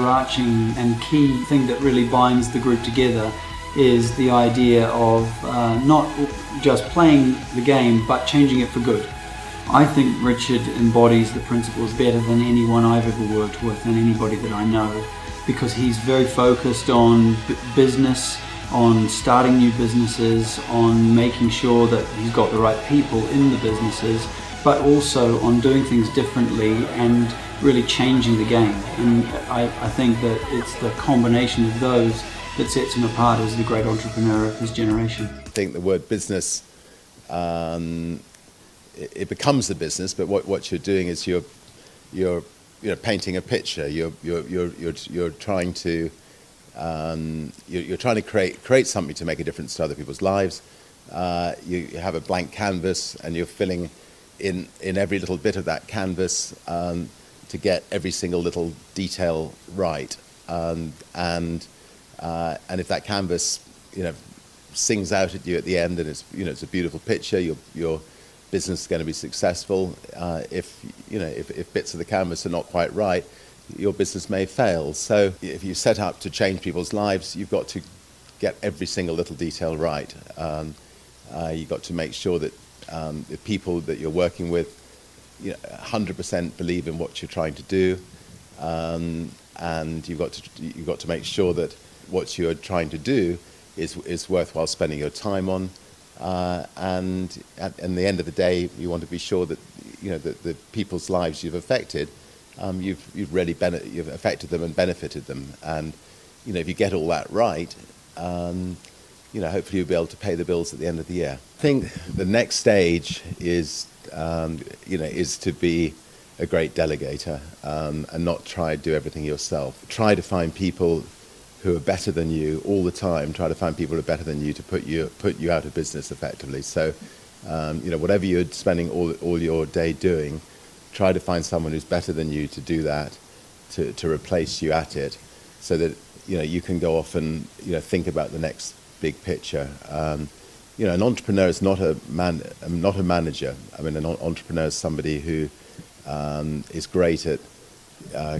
overarching and key thing that really binds the group together is the idea of not just playing the game, but changing it for good. I think Richard embodies the principles better than anyone I've ever worked with and anybody that I know, because he's very focused on business, on starting new businesses, on making sure that he's got the right people in the businesses, but also on doing things differently and really changing the game. And I think that it's the combination of those that sets him apart as the great entrepreneur of his generation. I think the word business, it becomes a business, but what you're doing is you're painting a picture. You're trying to create something to make a difference to other people's lives. You have a blank canvas, and you're filling in every little bit of that canvas to get every single little detail right. And if that canvas, sings out at you at the end, and it's a beautiful picture, your business is going to be successful. If bits of the canvas are not quite right, your business may fail. So if you set up to change people's lives, you've got to get every single little detail right. You've got to make sure that the people that you're working with 100% believe in what you're trying to do, and you've got to make sure that what you're trying to do is worthwhile spending your time on. And at the end of the day, you want to be sure that that the people's lives you've affected, you've really you've affected them and benefited them. And if you get all that right, hopefully you'll be able to pay the bills at the end of the year. I think the next stage is to be a great delegator, and not try to do everything yourself. Try to find people who are better than you all the time. Try to find people who are better than you to put you out of business effectively. So, whatever you're spending all your day doing, try to find someone who's better than you to do that, to replace you at it, so that you can go off and think about the next big picture. An entrepreneur is not a manager. I mean, an entrepreneur is somebody who is great at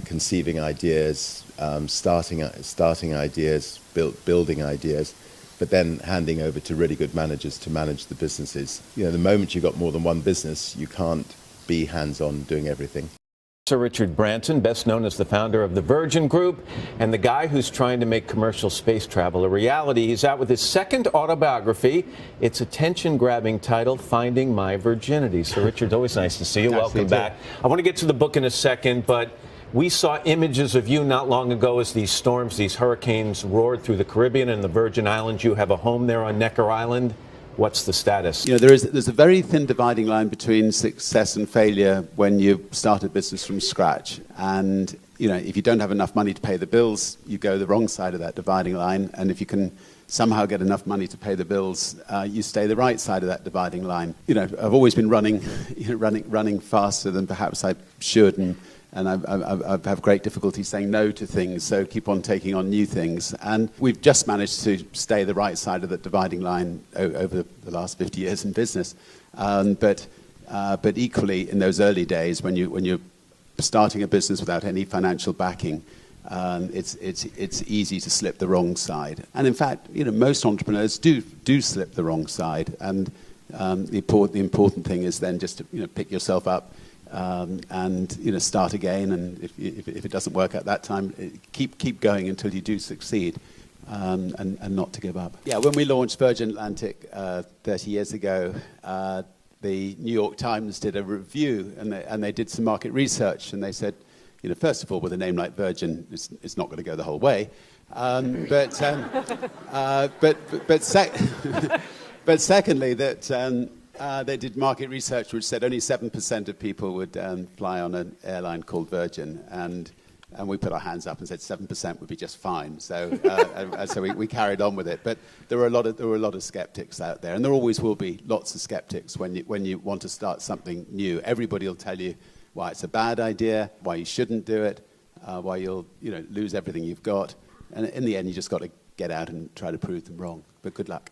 conceiving ideas, starting ideas, building ideas, but then handing over to really good managers to manage the businesses. The moment you've got more than one business, you can't be hands-on doing everything. Sir Richard Branson, best known as the founder of the Virgin Group and the guy who's trying to make commercial space travel a reality. He's out with his second autobiography. It's attention-grabbing title, Finding My Virginity. Sir Richard, always nice to see you. Welcome back. I want to get to the book in a second, but we saw images of you not long ago as these storms, these hurricanes roared through the Caribbean and the Virgin Islands. You have a home there on Necker Island. What's the status? There's a very thin dividing line between success and failure when you start a business from scratch. And, if you don't have enough money to pay the bills, you go the wrong side of that dividing line. And if you can somehow get enough money to pay the bills, you stay the right side of that dividing line. I've always been running faster than perhaps I should, and I have great difficulty saying no to things, so keep on taking on new things. And we've just managed to stay the right side of the dividing line over the last 50 years in business. But equally, in those early days, when you're starting a business without any financial backing, it's easy to slip the wrong side. And in fact, most entrepreneurs do slip the wrong side. And the important thing is then just to pick yourself up. And start again, and if it doesn't work at that time, keep going until you do succeed, and not to give up. Yeah, when we launched Virgin Atlantic 30 years ago, the New York Times did a review, and they did some market research, and they said, first of all, with a name like Virgin, it's not going to go the whole way, but secondly that. They did market research which said only 7% of people would fly on an airline called Virgin, and we put our hands up and said 7% would be just fine. So so we carried on with it. But there were a lot of skeptics out there, and there always will be lots of skeptics when you want to start something new. Everybody will tell you why it's a bad idea, why you shouldn't do it, why you'll lose everything you've got, and in the end you just got to get out and try to prove them wrong. But good luck.